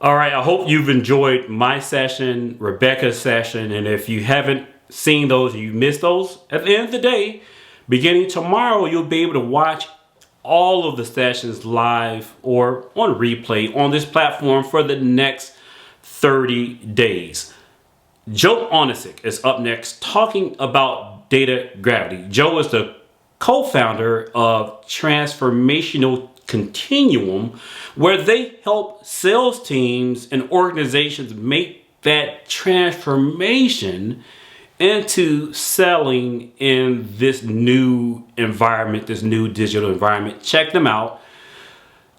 All right, I hope you've enjoyed my session, Rebecca's session, and if you haven't seen those, you missed those, at the end of the day, beginning tomorrow, you'll be able to watch all of the sessions live or on replay on this platform for the next 30 days. Joe Onisick is up next talking about data gravity. Joe is the co-founder of Transformational Continuum, where they help sales teams and organizations make that transformation into selling in this new environment, this new digital environment. Check them out,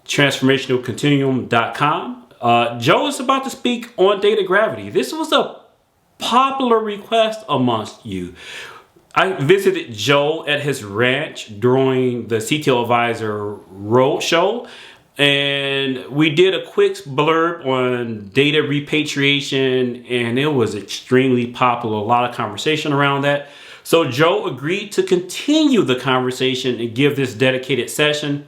transformationalcontinuum.com. Joe is about to speak on data gravity. This was a popular request amongst you. I visited Joe at his ranch during the CTO Advisor Roadshow, and we did a quick blurb on data repatriation, and it was extremely popular. A lot of conversation around that. So Joe agreed to continue the conversation and give this dedicated session.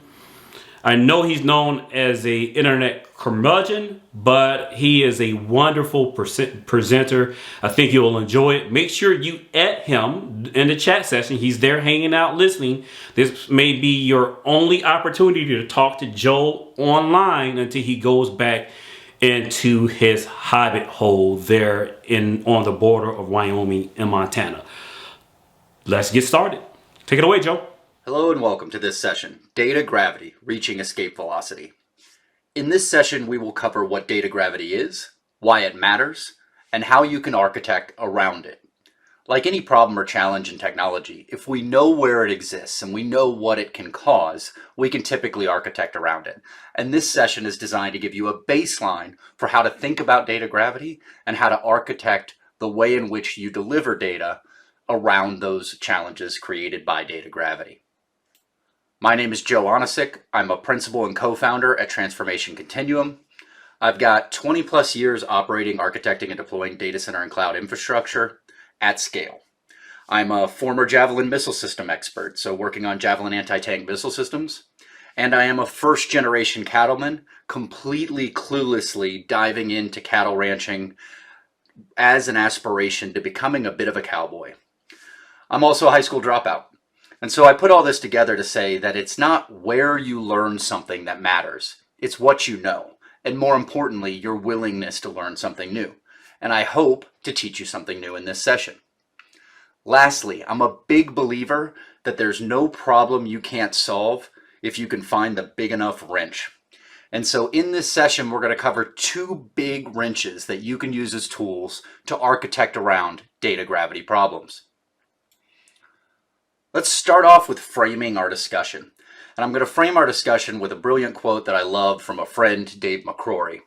I know he's known as a internet curmudgeon, but he is a wonderful presenter. I think you'll enjoy it. Make sure you add him in the chat session. He's there hanging out, listening. This may be your only opportunity to talk to Joe online until he goes back into his hobbit hole there on the border of Wyoming and Montana. Let's get started. Take it away, Joe. Hello and welcome to this session, Data Gravity, Reaching Escape Velocity. In this session, we will cover what data gravity is, why it matters, and how you can architect around it. Like any problem or challenge in technology, if we know where it exists and we know what it can cause, we can typically architect around it. And this session is designed to give you a baseline for how to think about data gravity and how to architect the way in which you deliver data around those challenges created by data gravity. My name is Joe Onisick. I'm a principal and co-founder at Transformation Continuum. I've got 20 plus years operating, architecting, and deploying data center and cloud infrastructure at scale. I'm a former Javelin missile system expert, so working on Javelin anti-tank missile systems. And I am a first generation cattleman, completely cluelessly diving into cattle ranching as an aspiration to becoming a bit of a cowboy. I'm also a high school dropout. And so I put all this together to say that it's not where you learn something that matters. It's what you know. And more importantly, your willingness to learn something new. And I hope to teach you something new in this session. Lastly, I'm a big believer that there's no problem you can't solve if you can find the big enough wrench. And so in this session, we're going to cover two big wrenches that you can use as tools to architect around data gravity problems. Let's start off with framing our discussion. And I'm going to frame our discussion with a brilliant quote that I love from a friend, Dave McCrory.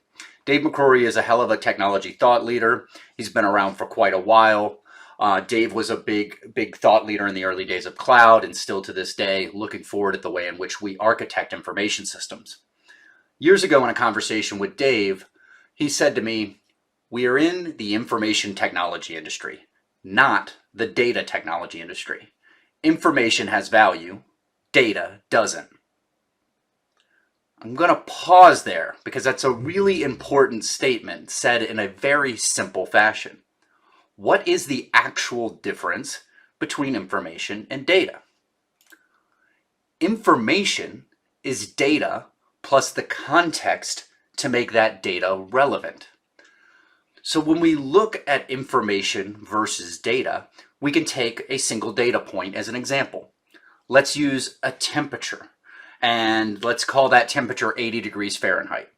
Dave McCrory is a hell of a technology thought leader. He's been around for quite a while. Dave was a big thought leader in the early days of cloud and still to this day, looking forward at the way in which we architect information systems. Years ago in a conversation with Dave, he said to me, "We are in the information technology industry, not the data technology industry. Information has value, data doesn't." I'm going to pause there because that's a really important statement said in a very simple fashion. What is the actual difference between information and data? Information is data plus the context to make that data relevant. So when we look at information versus data, we can take a single data point as an example. Let's use a temperature, and let's call that temperature 80 degrees Fahrenheit.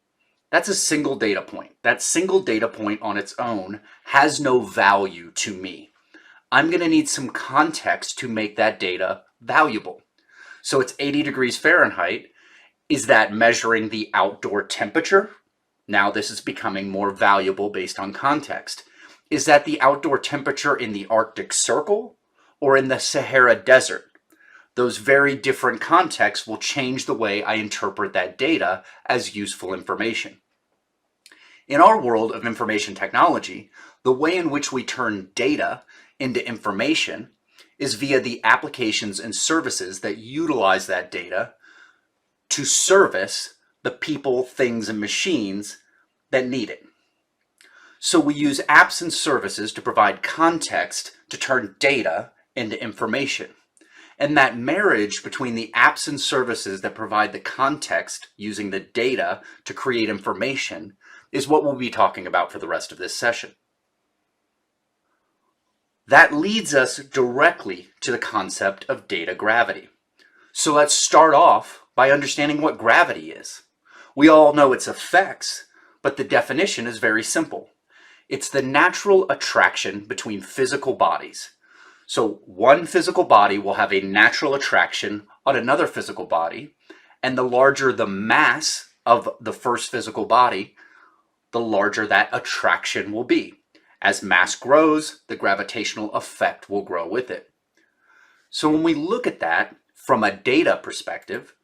That's a single data point. That single data point on its own has no value to me. I'm going to need some context to make that data valuable. So it's 80 degrees Fahrenheit. Is that measuring the outdoor temperature? Now this is becoming more valuable based on context. Is that the outdoor temperature in the Arctic Circle or in the Sahara Desert? Those very different contexts will change the way I interpret that data as useful information. In our world of information technology, the way in which we turn data into information is via the applications and services that utilize that data to service the people, things, and machines that need it. So we use apps and services to provide context to turn data into information. And that marriage between the apps and services that provide the context using the data to create information is what we'll be talking about for the rest of this session. That leads us directly to the concept of data gravity. So let's start off by understanding what gravity is. We all know its effects, but the definition is very simple. It's the natural attraction between physical bodies. So one physical body will have a natural attraction on another physical body, and the larger the mass of the first physical body, the larger that attraction will be. As mass grows, the gravitational effect will grow with it. So when we look at that from a data perspective,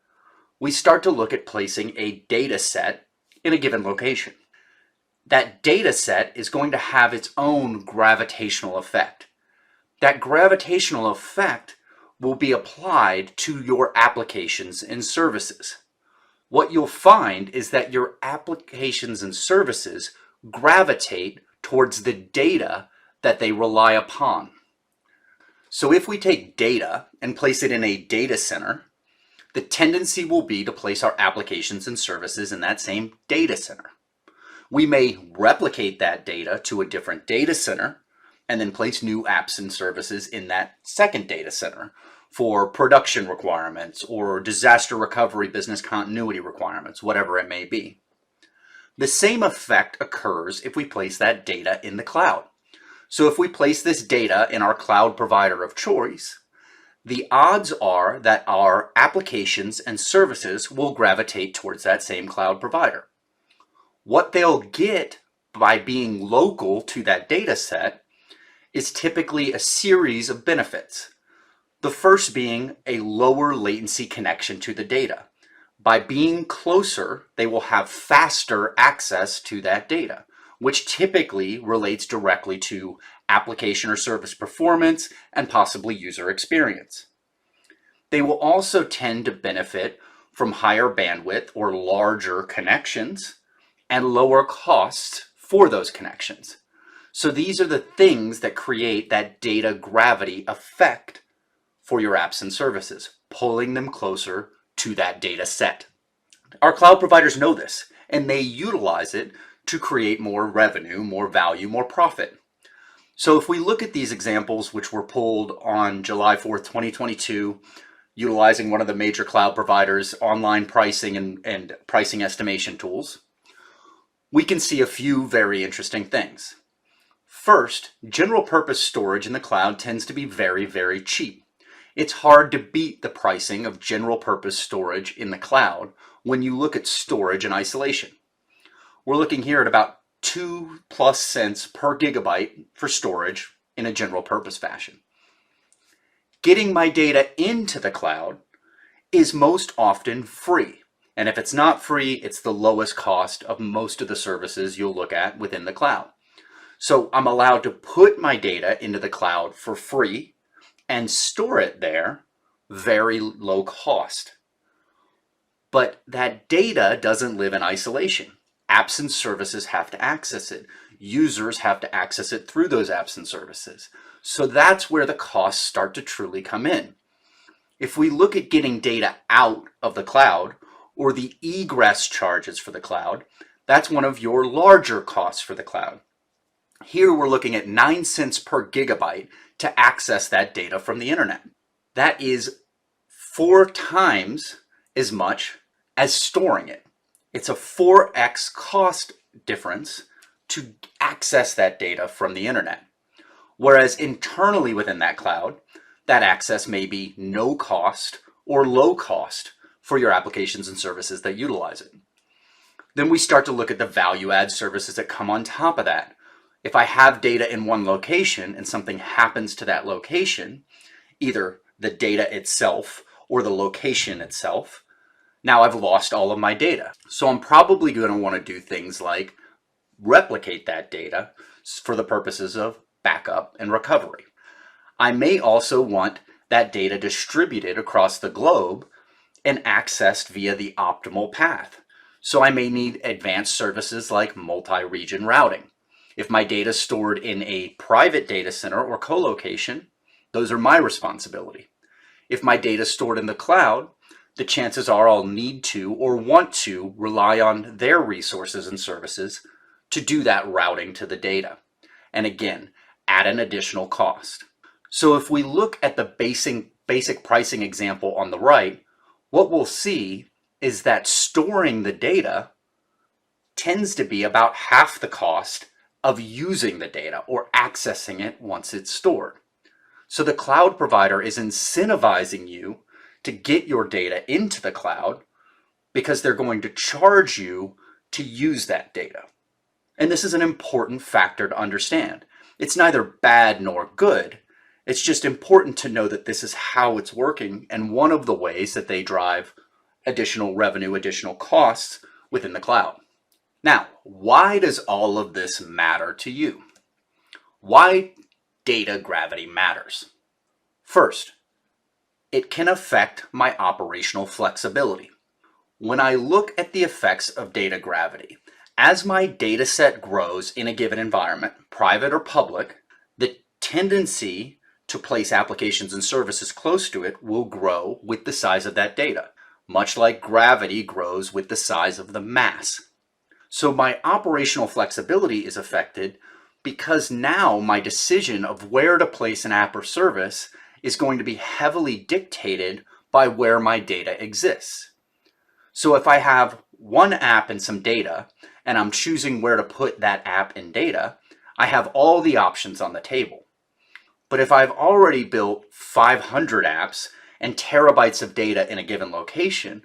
we start to look at placing a data set in a given location. That data set is going to have its own gravitational effect. That gravitational effect will be applied to your applications and services. What you'll find is that your applications and services gravitate towards the data that they rely upon. So if we take data and place it in a data center, the tendency will be to place our applications and services in that same data center. We may replicate that data to a different data center and then place new apps and services in that second data center for production requirements or disaster recovery business continuity requirements, whatever it may be. The same effect occurs if we place that data in the cloud. So if we place this data in our cloud provider of choice, the odds are that our applications and services will gravitate towards that same cloud provider. What they'll get by being local to that data set is typically a series of benefits. The first being a lower latency connection to the data. By being closer, they will have faster access to that data, which typically relates directly to application or service performance and possibly user experience. They will also tend to benefit from higher bandwidth or larger connections and lower costs for those connections. So these are the things that create that data gravity effect for your apps and services, pulling them closer to that data set. Our cloud providers know this, and they utilize it to create more revenue, more value, more profit. So if we look at these examples, which were pulled on July 4th, 2022, utilizing one of the major cloud providers' online pricing and pricing estimation tools, we can see a few very interesting things. First, general purpose storage in the cloud tends to be very, very cheap. It's hard to beat the pricing of general purpose storage in the cloud when you look at storage in isolation. We're looking here at about 2+ cents per gigabyte for storage in a general purpose fashion. Getting my data into the cloud is most often free. And if it's not free, it's the lowest cost of most of the services you'll look at within the cloud. So I'm allowed to put my data into the cloud for free and store it there, very low cost. But that data doesn't live in isolation. Apps and services have to access it. Users have to access it through those apps and services. So that's where the costs start to truly come in. If we look at getting data out of the cloud or the egress charges for the cloud, that's one of your larger costs for the cloud. Here we're looking at 9 cents per gigabyte to access that data from the internet. That is 4 times as much as storing it. It's a 4x cost difference to access that data from the internet. Whereas internally within that cloud, that access may be no cost or low cost for your applications and services that utilize it. Then we start to look at the value add services that come on top of that. If I have data in one location and something happens to that location, either the data itself or the location itself, now I've lost all of my data. So I'm probably going to want to do things like replicate that data for the purposes of backup and recovery. I may also want that data distributed across the globe and accessed via the optimal path. So I may need advanced services like multi-region routing. If my data is stored in a private data center or co-location, those are my responsibility. If my data is stored in the cloud, the chances are I'll need to or want to rely on their resources and services to do that routing to the data. And again, at an additional cost. So if we look at the basic pricing example on the right, what we'll see is that storing the data tends to be about half the cost of using the data or accessing it once it's stored. So the cloud provider is incentivizing you to get your data into the cloud because they're going to charge you to use that data. And this is an important factor to understand. It's neither bad nor good. It's just important to know that this is how it's working and one of the ways that they drive additional revenue, additional costs within the cloud. Now, why does all of this matter to you? Why data gravity matters? First, it can affect my operational flexibility. When I look at the effects of data gravity, as my data set grows in a given environment, private or public, the tendency to place applications and services close to it will grow with the size of that data, much like gravity grows with the size of the mass. So my operational flexibility is affected because now my decision of where to place an app or service is going to be heavily dictated by where my data exists. So if I have one app and some data, and I'm choosing where to put that app and data, I have all the options on the table. But if I've already built 500 apps and terabytes of data in a given location,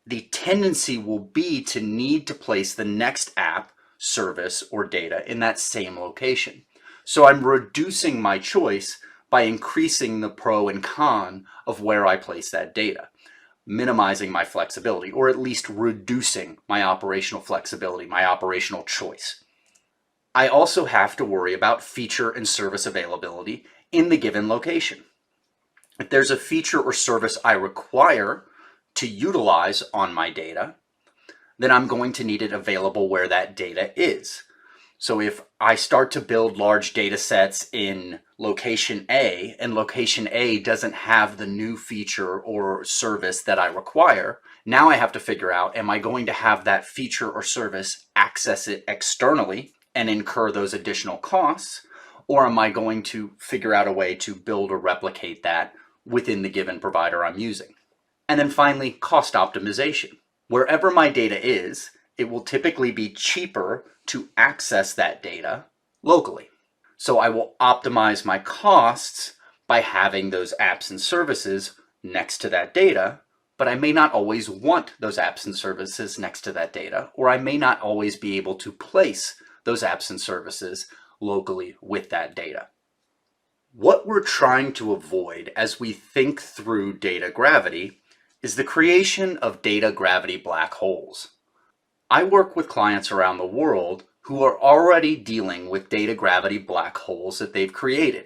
the tendency will be to need to place the next app, service, or data in that same location. So I'm reducing my choice by increasing the pro and con of where I place that data, minimizing my flexibility, or at least reducing my operational flexibility, my operational choice. I also have to worry about feature and service availability in the given location. If there's a feature or service I require to utilize on my data, then I'm going to need it available where that data is. So if I start to build large data sets in location A and location A doesn't have the new feature or service that I require, now I have to figure out, am I going to have that feature or service access it externally and incur those additional costs? Or am I going to figure out a way to build or replicate that within the given provider I'm using? And then finally, cost optimization. Wherever my data is, it will typically be cheaper to access that data locally. So I will optimize my costs by having those apps and services next to that data, but I may not always want those apps and services next to that data, or I may not always be able to place those apps and services locally with that data. What we're trying to avoid as we think through data gravity is the creation of data gravity black holes. I work with clients around the world who are already dealing with data gravity black holes that they've created.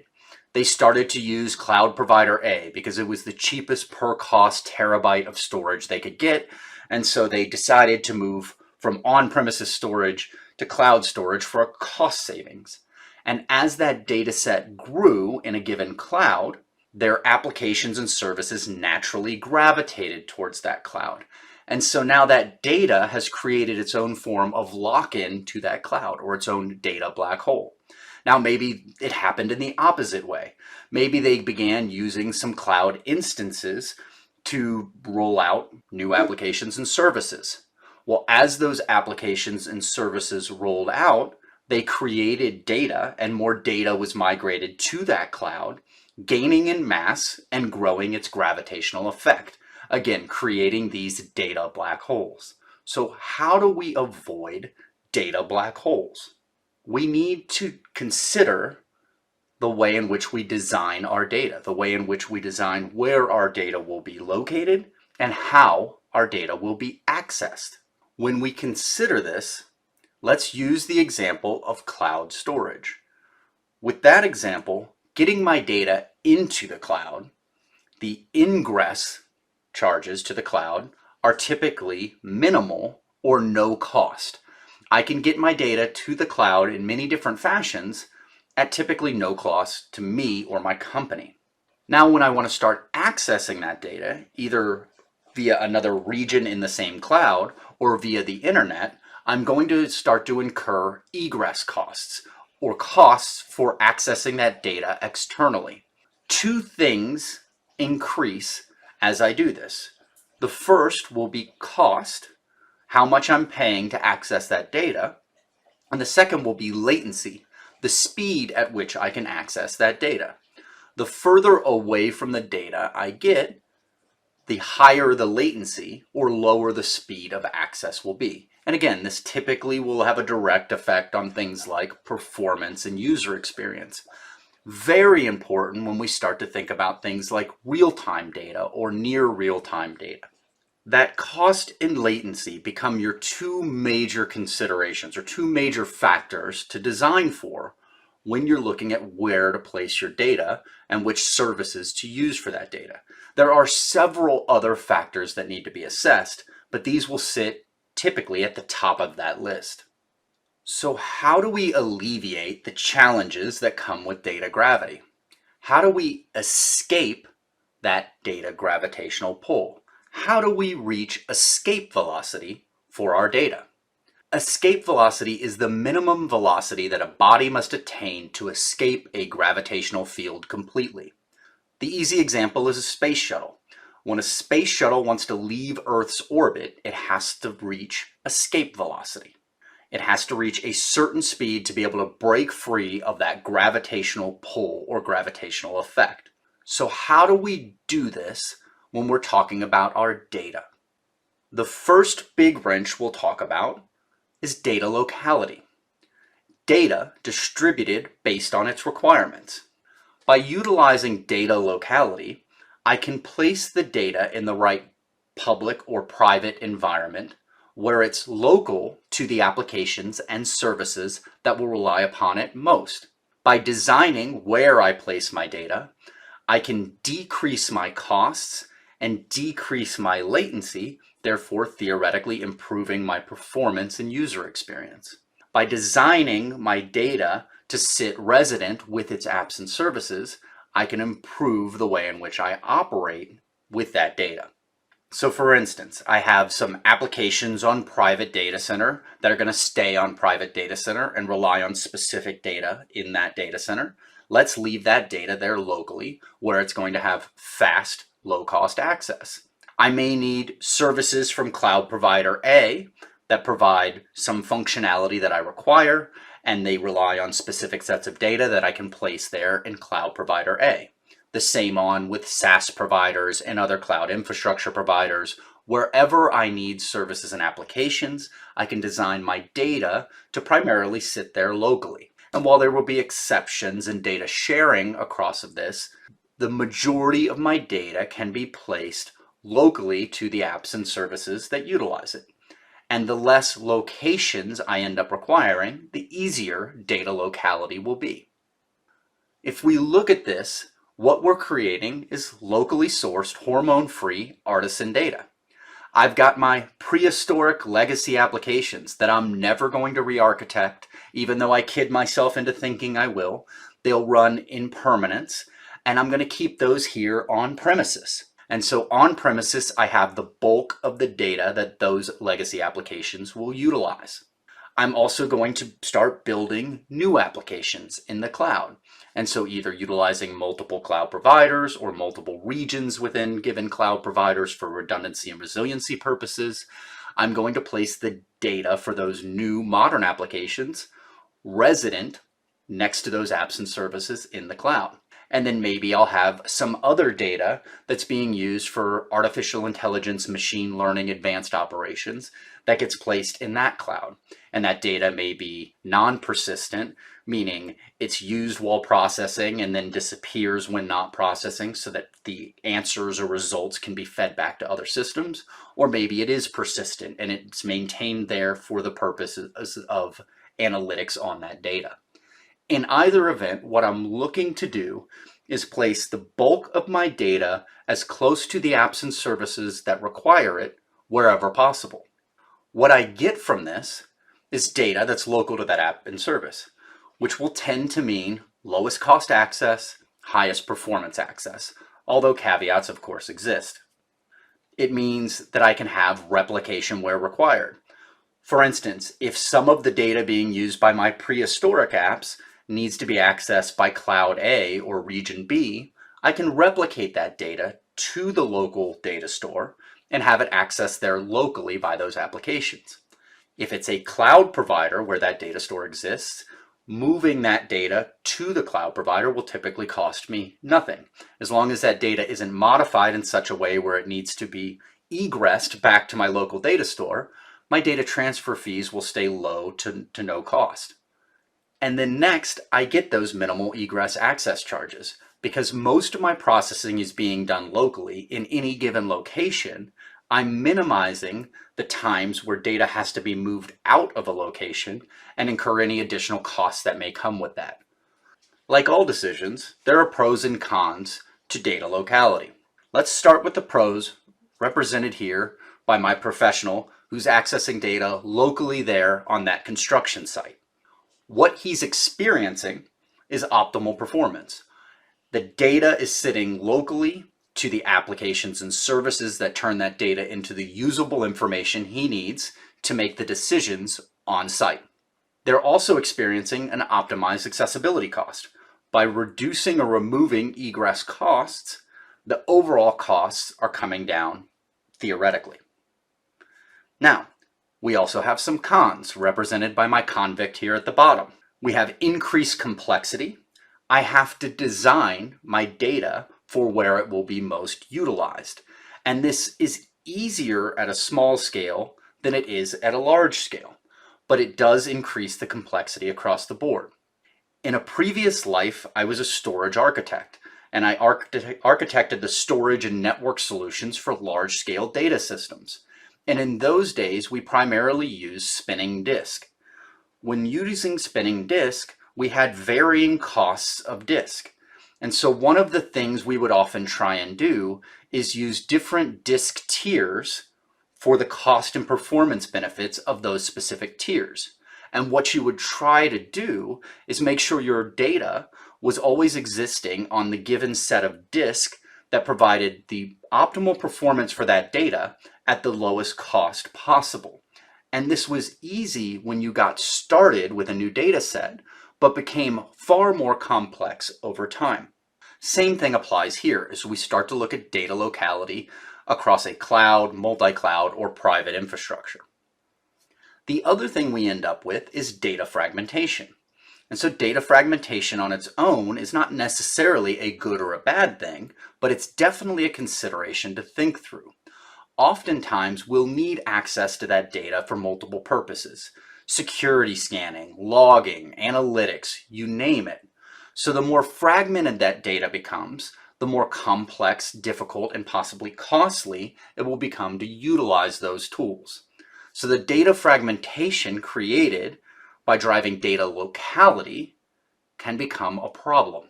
They started to use cloud provider A because it was the cheapest per cost terabyte of storage they could get, and so they decided to move from on-premises storage to cloud storage for a cost savings. And as that data set grew in a given cloud, their applications and services naturally gravitated towards that cloud. And so now that data has created its own form of lock-in to that cloud, or its own data black hole. Now maybe it happened in the opposite way. Maybe they began using some cloud instances to roll out new applications and services. Well, as those applications and services rolled out, they created data, and more data was migrated to that cloud, gaining in mass and growing its gravitational effect. Again, creating these data black holes. So how do we avoid data black holes? We need to consider the way in which we design our data, the way in which we design where our data will be located and how our data will be accessed. When we consider this, let's use the example of cloud storage. With that example, getting my data into the cloud, the ingress charges to the cloud are typically minimal or no cost. I can get my data to the cloud in many different fashions at typically no cost to me or my company. Now, when I want to start accessing that data, either via another region in the same cloud or via the internet, I'm going to start to incur egress costs or costs for accessing that data externally. Two things increase as I do this. The first will be cost, how much I'm paying to access that data, and the second will be latency, the speed at which I can access that data. The further away from the data I get, the higher the latency or lower the speed of access will be. And again, this typically will have a direct effect on things like performance and user experience. Very important when we start to think about things like real-time data or near real-time data. That cost and latency become your two major considerations or two major factors to design for when you're looking at where to place your data and which services to use for that data. There are several other factors that need to be assessed, but these will sit typically at the top of that list. So how do we alleviate the challenges that come with data gravity? How do we escape that data gravitational pull? How do we reach escape velocity for our data? Escape velocity is the minimum velocity that a body must attain to escape a gravitational field completely. The easy example is a space shuttle. When a space shuttle wants to leave Earth's orbit, it has to reach escape velocity. It has to reach a certain speed to be able to break free of that gravitational pull or gravitational effect. So how do we do this when we're talking about our data? The first big wrench we'll talk about is data locality. Data distributed based on its requirements. By utilizing data locality, I can place the data in the right public or private environment where it's local to the applications and services that will rely upon it most. By designing where I place my data, I can decrease my costs and decrease my latency, therefore theoretically improving my performance and user experience. By designing my data to sit resident with its apps and services, I can improve the way in which I operate with that data. So for instance, I have some applications on private data center that are going to stay on private data center and rely on specific data in that data center. Let's leave that data there locally where it's going to have fast, low-cost access. I may need services from cloud provider A that provide some functionality that I require, and they rely on specific sets of data that I can place there in cloud provider A. The same on with SaaS providers and other cloud infrastructure providers. Wherever I need services and applications, I can design my data to primarily sit there locally. And while there will be exceptions in data sharing across of this, the majority of my data can be placed locally to the apps and services that utilize it. And the less locations I end up requiring, the easier data locality will be. If we look at this, what we're creating is locally sourced, hormone-free artisan data. I've got my prehistoric legacy applications that I'm never going to re-architect, even though I kid myself into thinking I will. They'll run in permanence, and I'm going to keep those here on premises. And so on premises, I have the bulk of the data that those legacy applications will utilize. I'm also going to start building new applications in the cloud. And so either utilizing multiple cloud providers or multiple regions within given cloud providers for redundancy and resiliency purposes, I'm going to place the data for those new modern applications resident next to those apps and services in the cloud. And then maybe I'll have some other data that's being used for artificial intelligence, machine learning, advanced operations that gets placed in that cloud. And that data may be non-persistent, meaning it's used while processing and then disappears when not processing so that the answers or results can be fed back to other systems. Or maybe it is persistent and it's maintained there for the purposes of analytics on that data. In either event, what I'm looking to do is place the bulk of my data as close to the apps and services that require it wherever possible. What I get from this is data that's local to that app and service, which will tend to mean lowest cost access, highest performance access, although caveats of course exist. It means that I can have replication where required. For instance, if some of the data being used by my prehistoric apps needs to be accessed by Cloud A or Region B, I can replicate that data to the local data store and have it accessed there locally by those applications. If it's a cloud provider where that data store exists, moving that data to the cloud provider will typically cost me nothing. As long as that data isn't modified in such a way where it needs to be egressed back to my local data store, my data transfer fees will stay low to no cost. And then next, I get those minimal egress access charges. Because most of my processing is being done locally in any given location, I'm minimizing the times where data has to be moved out of a location and incur any additional costs that may come with that. Like all decisions, there are pros and cons to data locality. Let's start with the pros, represented here by my professional who's accessing data locally there on that construction site. What he's experiencing is optimal performance. The data is sitting locally to the applications and services that turn that data into the usable information he needs to make the decisions on site. They're also experiencing an optimized accessibility cost. By reducing or removing egress costs, the overall costs are coming down theoretically. Now, we also have some cons represented by my convict here at the bottom. We have increased complexity. I have to design my data for where it will be most utilized. And this is easier at a small scale than it is at a large scale, but it does increase the complexity across the board. In a previous life, I was a storage architect, and I architected the storage and network solutions for large-scale data systems. And in those days, we primarily used spinning disk. When using spinning disk, we had varying costs of disk. And so one of the things we would often try and do is use different disk tiers for the cost and performance benefits of those specific tiers. And what you would try to do is make sure your data was always existing on the given set of disk that provided the optimal performance for that data at the lowest cost possible. And this was easy when you got started with a new data set, but became far more complex over time. Same thing applies here as we start to look at data locality across a cloud, multi-cloud, or private infrastructure. The other thing we end up with is data fragmentation. And so data fragmentation on its own is not necessarily a good or a bad thing, but it's definitely a consideration to think through. Oftentimes, we'll need access to that data for multiple purposes. Security scanning, logging, analytics, you name it. So the more fragmented that data becomes, the more complex, difficult, and possibly costly it will become to utilize those tools. So the data fragmentation created by driving data locality can become a problem.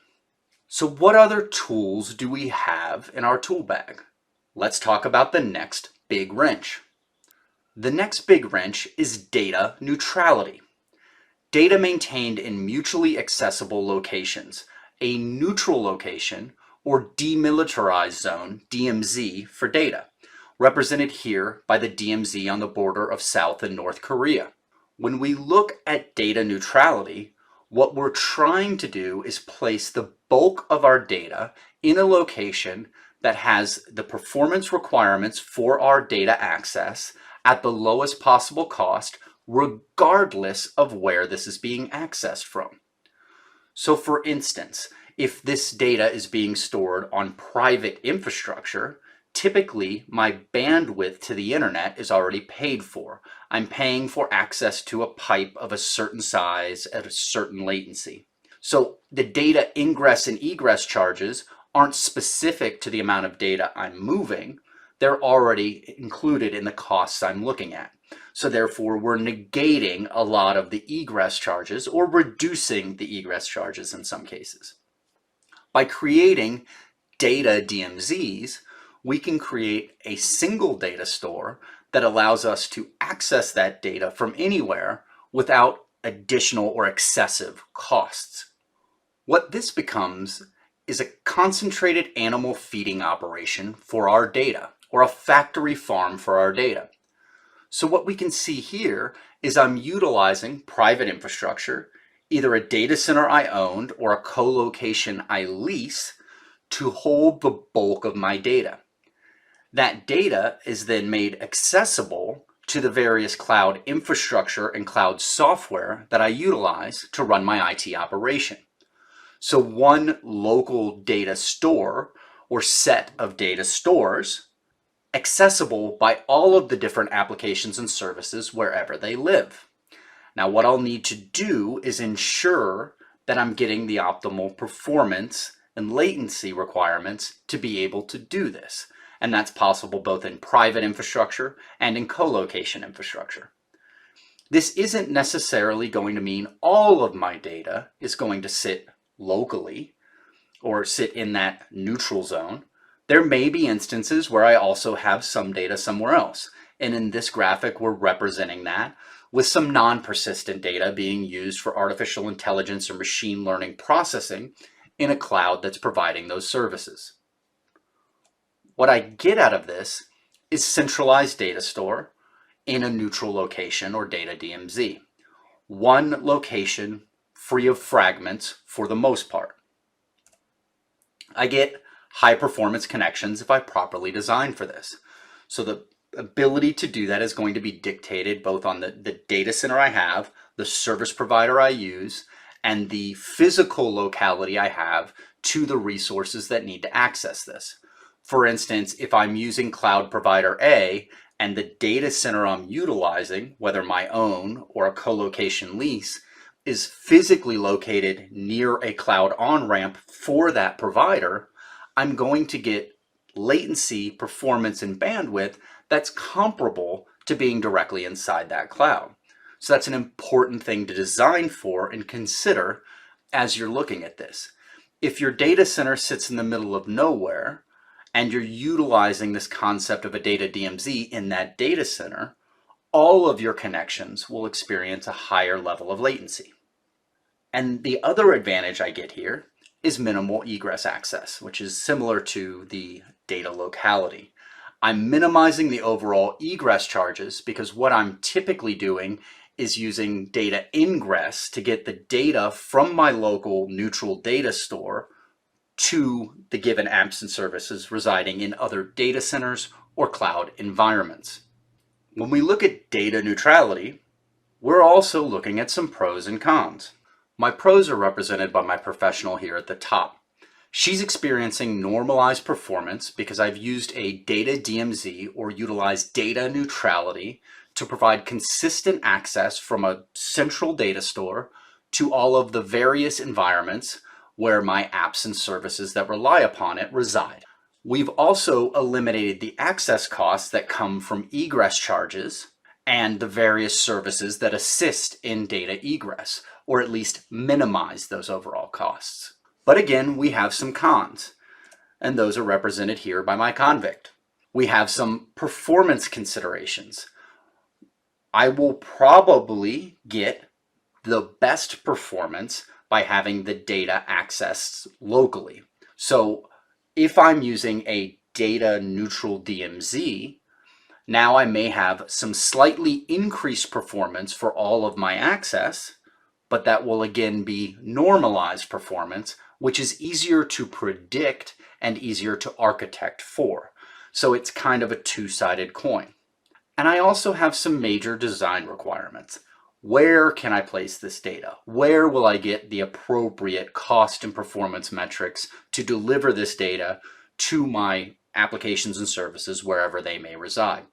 So what other tools do we have in our tool bag? Let's talk about the next big wrench. The next big wrench is data neutrality. Data maintained in mutually accessible locations, a neutral location or demilitarized zone, DMZ, for data, represented here by the DMZ on the border of South and North Korea. When we look at data neutrality, what we're trying to do is place the bulk of our data in a location that has the performance requirements for our data access at the lowest possible cost, regardless of where this is being accessed from. So for instance, if this data is being stored on private infrastructure, typically my bandwidth to the internet is already paid for. I'm paying for access to a pipe of a certain size at a certain latency. So the data ingress and egress charges aren't specific to the amount of data I'm moving. They're already included in the costs I'm looking at. So therefore, we're negating a lot of the egress charges or reducing the egress charges in some cases. By creating data DMZs, we can create a single data store that allows us to access that data from anywhere without additional or excessive costs. What this becomes is a concentrated animal feeding operation for our data, or a factory farm for our data. So what we can see here is I'm utilizing private infrastructure, either a data center I owned or a co-location I lease, to hold the bulk of my data. That data is then made accessible to the various cloud infrastructure and cloud software that I utilize to run my IT operation. So one local data store or set of data stores accessible by all of the different applications and services wherever they live. Now, what I'll need to do is ensure that I'm getting the optimal performance and latency requirements to be able to do this. And that's possible both in private infrastructure and in co-location infrastructure. This isn't necessarily going to mean all of my data is going to sit locally or sit in that neutral zone. There may be instances where I also have some data somewhere else. And in this graphic, we're representing that with some non-persistent data being used for artificial intelligence or machine learning processing in a cloud that's providing those services. What I get out of this is centralized data store in a neutral location or data DMZ. One location free of fragments for the most part. I get high performance connections if I properly design for this. So the ability to do that is going to be dictated both on the data center I have, the service provider I use, and the physical locality I have to the resources that need to access this. For instance, if I'm using cloud provider A and the data center I'm utilizing, whether my own or a co-location lease, is physically located near a cloud on-ramp for that provider, I'm going to get latency, performance, and bandwidth that's comparable to being directly inside that cloud. So that's an important thing to design for and consider as you're looking at this. If your data center sits in the middle of nowhere and you're utilizing this concept of a data DMZ in that data center, all of your connections will experience a higher level of latency. And the other advantage I get here is minimal egress access, which is similar to the data locality. I'm minimizing the overall egress charges because what I'm typically doing is using data ingress to get the data from my local neutral data store to the given apps and services residing in other data centers or cloud environments. When we look at data neutrality, we're also looking at some pros and cons. My pros are represented by my professional here at the top. She's experiencing normalized performance because I've used a data DMZ or utilized data neutrality to provide consistent access from a central data store to all of the various environments where my apps and services that rely upon it reside. We've also eliminated the access costs that come from egress charges and the various services that assist in data egress, or at least minimize those overall costs. But again, we have some cons, and those are represented here by my convict. We have some performance considerations. I will probably get the best performance by having the data accessed locally. So if I'm using a data neutral DMZ, now I may have some slightly increased performance for all of my access, but that will again be normalized performance, which is easier to predict and easier to architect for. So it's kind of a two-sided coin. And I also have some major design requirements. Where can I place this data? Where will I get the appropriate cost and performance metrics to deliver this data to my applications and services wherever they may reside?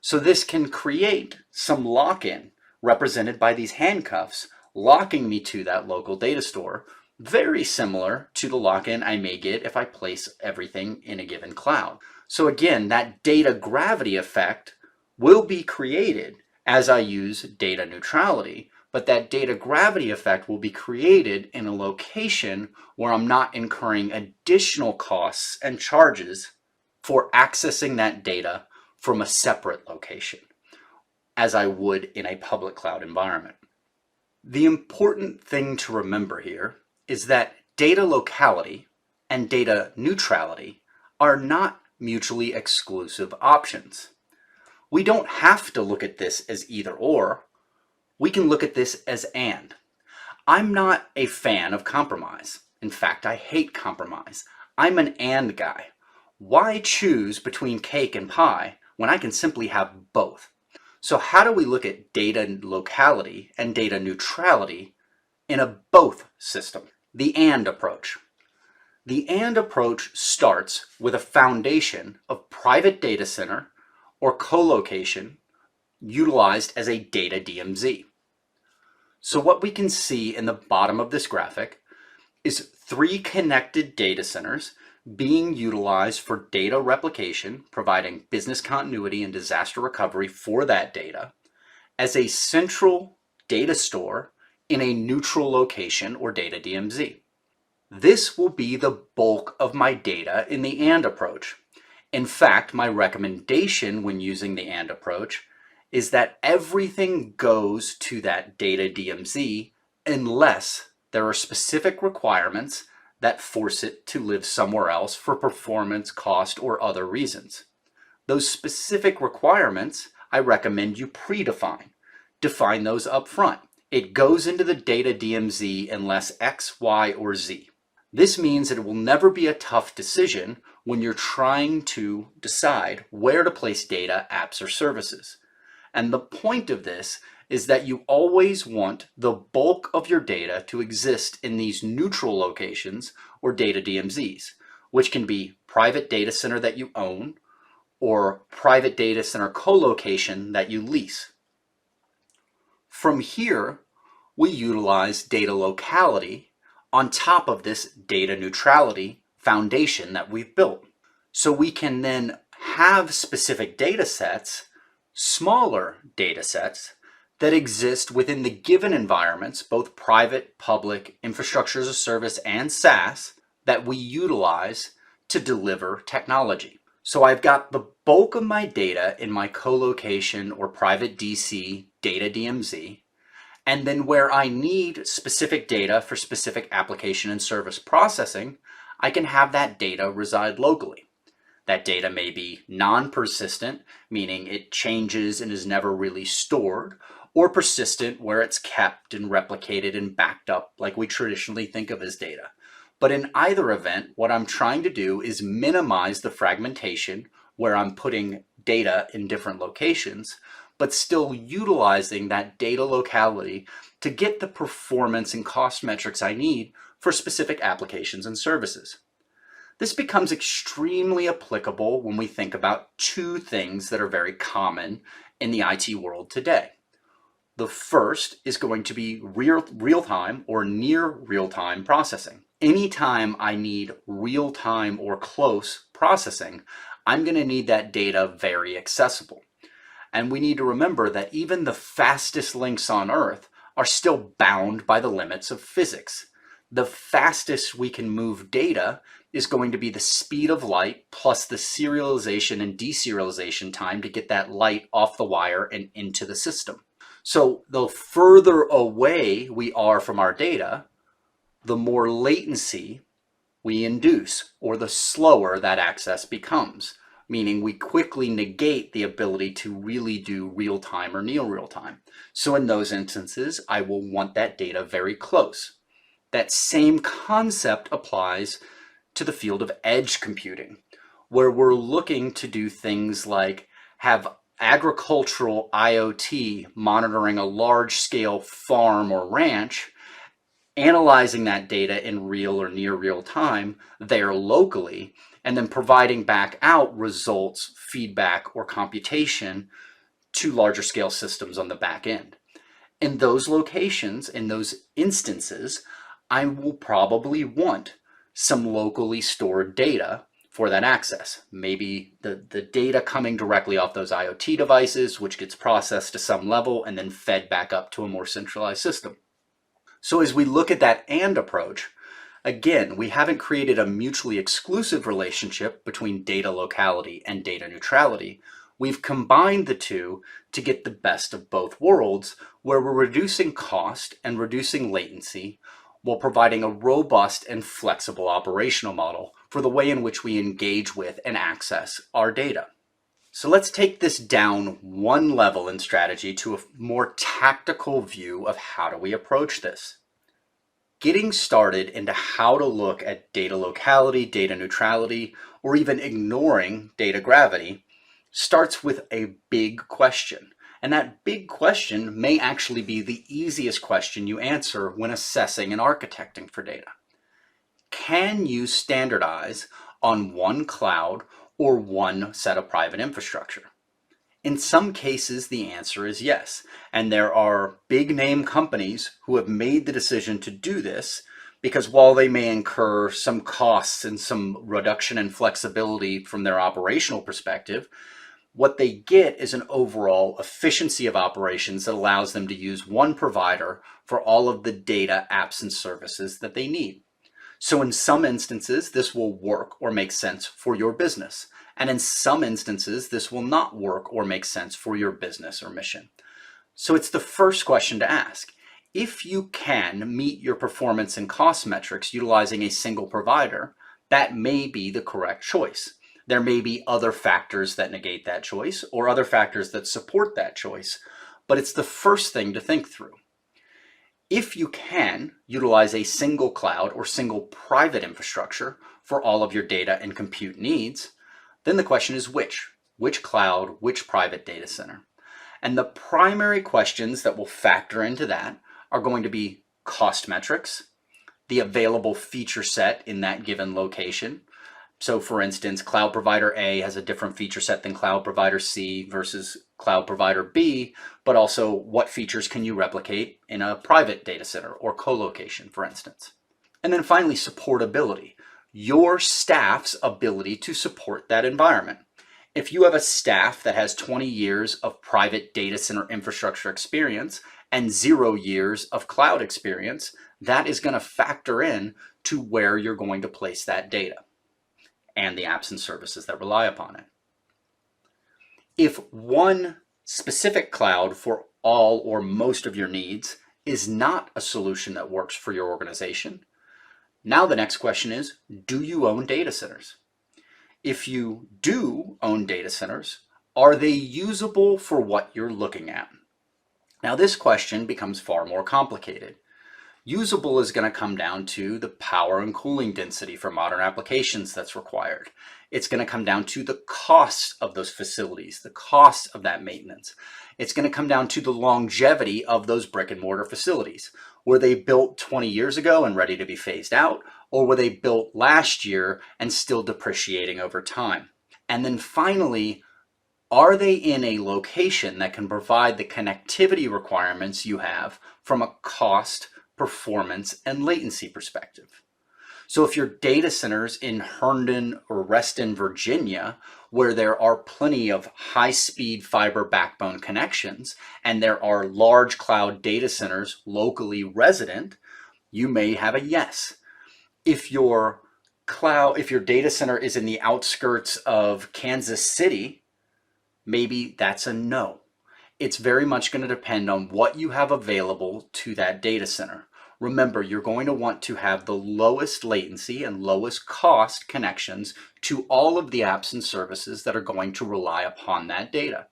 So this can create some lock-in represented by these handcuffs locking me to that local data store, very similar to the lock-in I may get if I place everything in a given cloud. So again, that data gravity effect will be created as I use data neutrality, but that data gravity effect will be created in a location where I'm not incurring additional costs and charges for accessing that data from a separate location, as I would in a public cloud environment. The important thing to remember here is that data locality and data neutrality are not mutually exclusive options. We don't have to look at this as either or. We can look at this as and. I'm not a fan of compromise. In fact, I hate compromise. I'm an and guy. Why choose between cake and pie when I can simply have both? So how do we look at data locality and data neutrality in a both system? The and approach. The and approach starts with a foundation of private data center or co-location utilized as a data DMZ. So what we can see in the bottom of this graphic is 3 connected data centers being utilized for data replication, providing business continuity and disaster recovery for that data, as a central data store in a neutral location or data DMZ. This will be the bulk of my data in the and approach. In fact, my recommendation when using the and approach is that everything goes to that data DMZ unless there are specific requirements that force it to live somewhere else for performance, cost, or other reasons. Those specific requirements, I recommend you predefine. Define those up front. It goes into the data DMZ unless X, Y, or Z. This means that it will never be a tough decision when you're trying to decide where to place data, apps, or services. And the point of this is that you always want the bulk of your data to exist in these neutral locations or data DMZs, which can be private data center that you own or private data center co-location that you lease. From here, we utilize data locality on top of this data neutrality foundation that we've built. So we can then have specific data sets, smaller data sets, that exist within the given environments, both private, public, infrastructure as a service, and SaaS, that we utilize to deliver technology. So I've got the bulk of my data in my co-location or private DC data DMZ, and then where I need specific data for specific application and service processing, I can have that data reside locally. That data may be non-persistent, meaning it changes and is never really stored, or persistent, where it's kept and replicated and backed up like we traditionally think of as data. But in either event, what I'm trying to do is minimize the fragmentation where I'm putting data in different locations, but still utilizing that data locality to get the performance and cost metrics I need for specific applications and services. This becomes extremely applicable when we think about 2 things that are very common in the IT world today. The first is going to be real-time or near real-time processing. Anytime I need real-time or close processing, I'm going to need that data very accessible. And we need to remember that even the fastest links on Earth are still bound by the limits of physics. The fastest we can move data is going to be the speed of light plus the serialization and deserialization time to get that light off the wire and into the system. So the further away we are from our data, the more latency we induce, or the slower that access becomes, meaning we quickly negate the ability to really do real-time or near real-time. So in those instances, I will want that data very close. That same concept applies to the field of edge computing, where we're looking to do things like have agricultural IoT monitoring a large-scale farm or ranch, analyzing that data in real or near real time there locally, and then providing back out results, feedback, or computation to larger scale systems on the back end. In those locations, in those instances, I will probably want some locally stored data for that access. Maybe the data coming directly off those IoT devices, which gets processed to some level and then fed back up to a more centralized system. So as we look at that and approach, again, we haven't created a mutually exclusive relationship between data locality and data neutrality. We've combined the two to get the best of both worlds, where we're reducing cost and reducing latency while providing a robust and flexible operational model for the way in which we engage with and access our data. So let's take this down one level in strategy to a more tactical view of how do we approach this. Getting started into how to look at data locality, data neutrality, or even ignoring data gravity starts with a big question. And that big question may actually be the easiest question you answer when assessing and architecting for data. Can you standardize on one cloud or one set of private infrastructure? In some cases, the answer is yes. And there are big name companies who have made the decision to do this because while they may incur some costs and some reduction in flexibility from their operational perspective, what they get is an overall efficiency of operations that allows them to use one provider for all of the data, apps, and services that they need. So in some instances, this will work or make sense for your business. And in some instances, this will not work or make sense for your business or mission. So it's the first question to ask. If you can meet your performance and cost metrics utilizing a single provider, that may be the correct choice. There may be other factors that negate that choice or other factors that support that choice, but it's the first thing to think through. If you can utilize a single cloud or single private infrastructure for all of your data and compute needs, then the question is which cloud, which private data center? And the primary questions that will factor into that are going to be cost metrics, the available feature set in that given location. So for instance, cloud provider A has a different feature set than cloud provider C versus cloud provider B, but also what features can you replicate in a private data center or co-location, for instance. And then finally, supportability, your staff's ability to support that environment. If you have a staff that has 20 years of private data center infrastructure experience and 0 years of cloud experience, that is going to factor in to where you're going to place that data and the apps and services that rely upon it. If one specific cloud for all or most of your needs is not a solution that works for your organization, now the next question is, do you own data centers? If you do own data centers, are they usable for what you're looking at? Now this question becomes far more complicated. Usable is going to come down to the power and cooling density for modern applications that's required. It's going to come down to the cost of those facilities, the cost of that maintenance. It's going to come down to the longevity of those brick and mortar facilities. Were they built 20 years ago and ready to be phased out, or were they built last year and still depreciating over time? And then finally, are they in a location that can provide the connectivity requirements you have from a cost, performance, and latency perspective? So if your data center's in Herndon or Reston, Virginia, where there are plenty of high-speed fiber backbone connections and there are large cloud data centers locally resident, you may have a yes. If your data center is in the outskirts of Kansas City, maybe that's a no. It's very much going to depend on what you have available to that data center. Remember, you're going to want to have the lowest latency and lowest cost connections to all of the apps and services that are going to rely upon that data.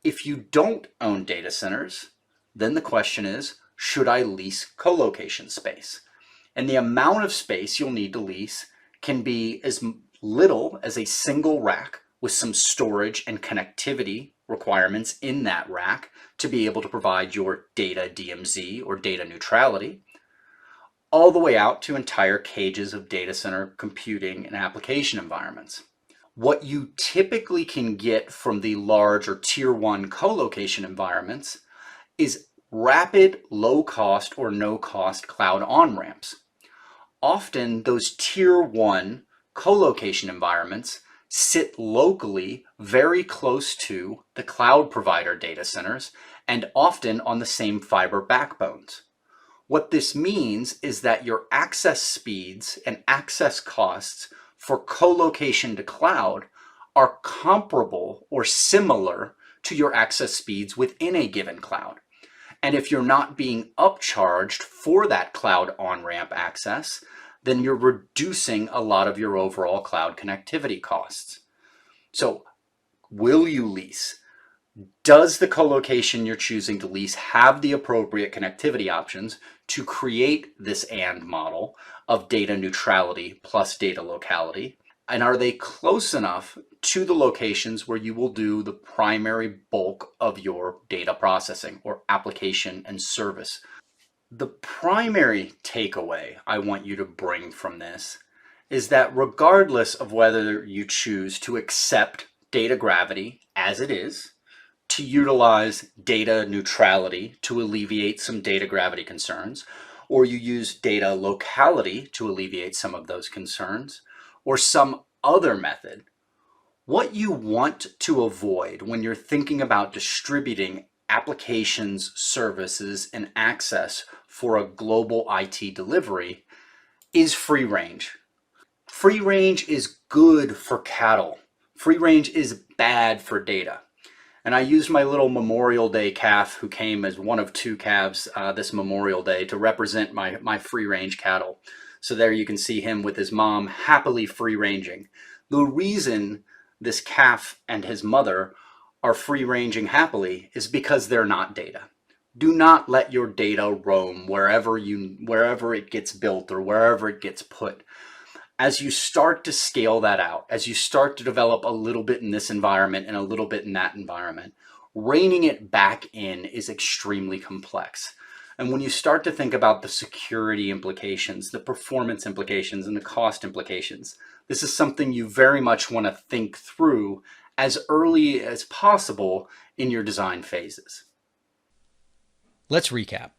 If you don't own data centers, then the question is, should I lease co-location space? And the amount of space you'll need to lease can be as little as a single rack with some storage and connectivity requirements in that rack to be able to provide your data DMZ or data neutrality, all the way out to entire cages of data center computing and application environments. What you typically can get from the large or tier 1 co-location environments is rapid, low cost or no cost cloud on-ramps. Often those tier 1 co-location environments sit locally very close to the cloud provider data centers and often on the same fiber backbones. What this means is that your access speeds and access costs for co-location to cloud are comparable or similar to your access speeds within a given cloud. And if you're not being upcharged for that cloud on-ramp access, then you're reducing a lot of your overall cloud connectivity costs. So, will you lease? Does the colocation you're choosing to lease have the appropriate connectivity options to create this AND model of data neutrality plus data locality? And are they close enough to the locations where you will do the primary bulk of your data processing or application and service? The primary takeaway I want you to bring from this is that regardless of whether you choose to accept data gravity as it is, to utilize data neutrality to alleviate some data gravity concerns, or you use data locality to alleviate some of those concerns, or some other method, what you want to avoid when you're thinking about distributing applications, services, and access for a global IT delivery is free range. Free range is good for cattle. Free range is bad for data. And I used my little Memorial Day calf, who came as one of two calves this Memorial Day, to represent my free range cattle. So there you can see him with his mom happily free ranging. The reason this calf and his mother are free ranging happily is because they're not data. Do not let your data roam wherever it gets built or wherever it gets put. As you start to scale that out, as you start to develop a little bit in this environment and a little bit in that environment, reining it back in is extremely complex. And when you start to think about the security implications, the performance implications, and the cost implications, this is something you very much want to think through as early as possible in your design phases. Let's recap.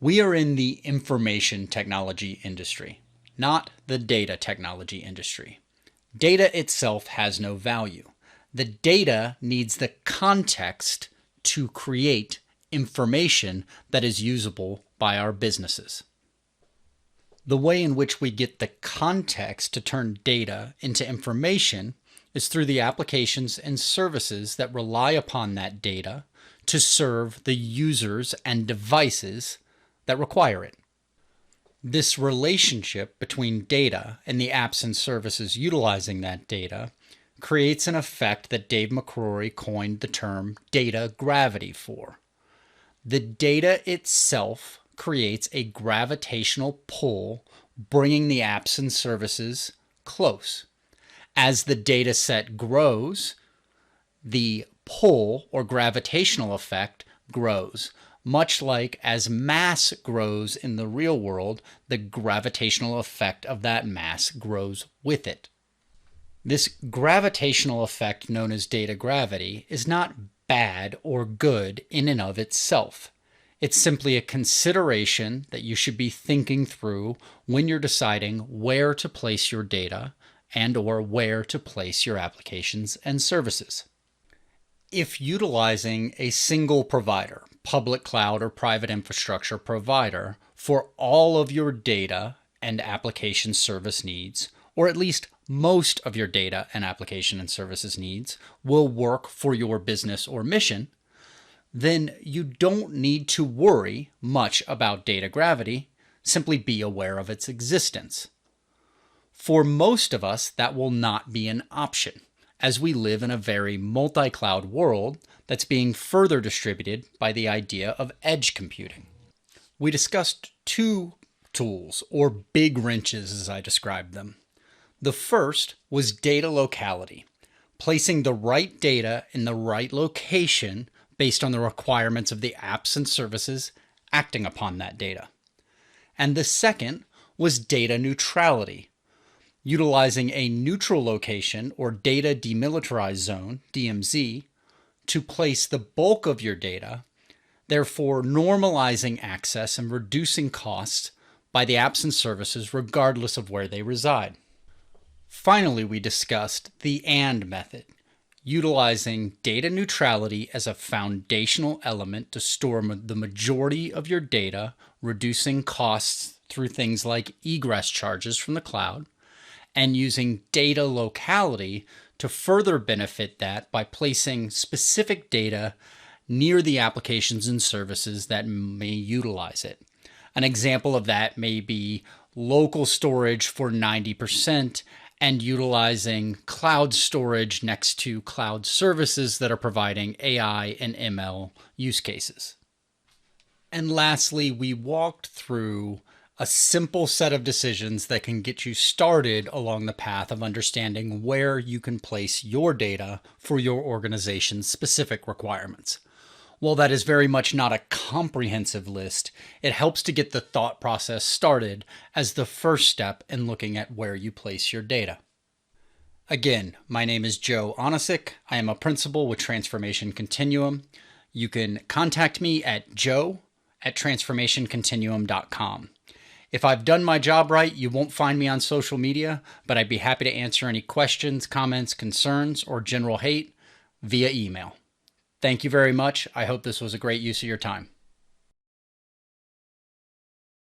We are in the information technology industry, not the data technology industry. Data itself has no value. The data needs the context to create information that is usable by our businesses. The way in which we get the context to turn data into information is through the applications and services that rely upon that data to serve the users and devices that require it. This relationship between data and the apps and services utilizing that data creates an effect that Dave McCrory coined the term data gravity for. The data itself creates a gravitational pull, bringing the apps and services close. As the data set grows, the pull or gravitational effect grows. Much like as mass grows in the real world, the gravitational effect of that mass grows with it. This gravitational effect, known as data gravity, is not bad or good in and of itself. It's simply a consideration that you should be thinking through when you're deciding where to place your data and or where to place your applications and services. If utilizing a single provider, public cloud or private infrastructure provider, for all of your data and application service needs, or at least most of your data and application and services needs, will work for your business or mission, then you don't need to worry much about data gravity. Simply be aware of its existence. For most of us, that will not be an option, as we live in a very multi-cloud world that's being further distributed by the idea of edge computing. We discussed two tools, or big wrenches as I described them. The first was data locality, placing the right data in the right location based on the requirements of the apps and services acting upon that data. And the second was data neutrality, utilizing a neutral location or data demilitarized zone, DMZ, to place the bulk of your data, therefore normalizing access and reducing costs by the apps and services regardless of where they reside. Finally, we discussed the AND method, utilizing data neutrality as a foundational element to store the majority of your data, reducing costs through things like egress charges from the cloud, and using data locality to further benefit that by placing specific data near the applications and services that may utilize it. An example of that may be local storage for 90% and utilizing cloud storage next to cloud services that are providing AI and ML use cases. And lastly, we walked through a simple set of decisions that can get you started along the path of understanding where you can place your data for your organization's specific requirements. While that is very much not a comprehensive list, it helps to get the thought process started as the first step in looking at where you place your data. Again, my name is Joe Onisick. I am a principal with Transformation Continuum. You can contact me at joe@transformationcontinuum.com. If I've done my job right, you won't find me on social media, but I'd be happy to answer any questions, comments, concerns, or general hate via email. Thank you very much. I hope this was a great use of your time.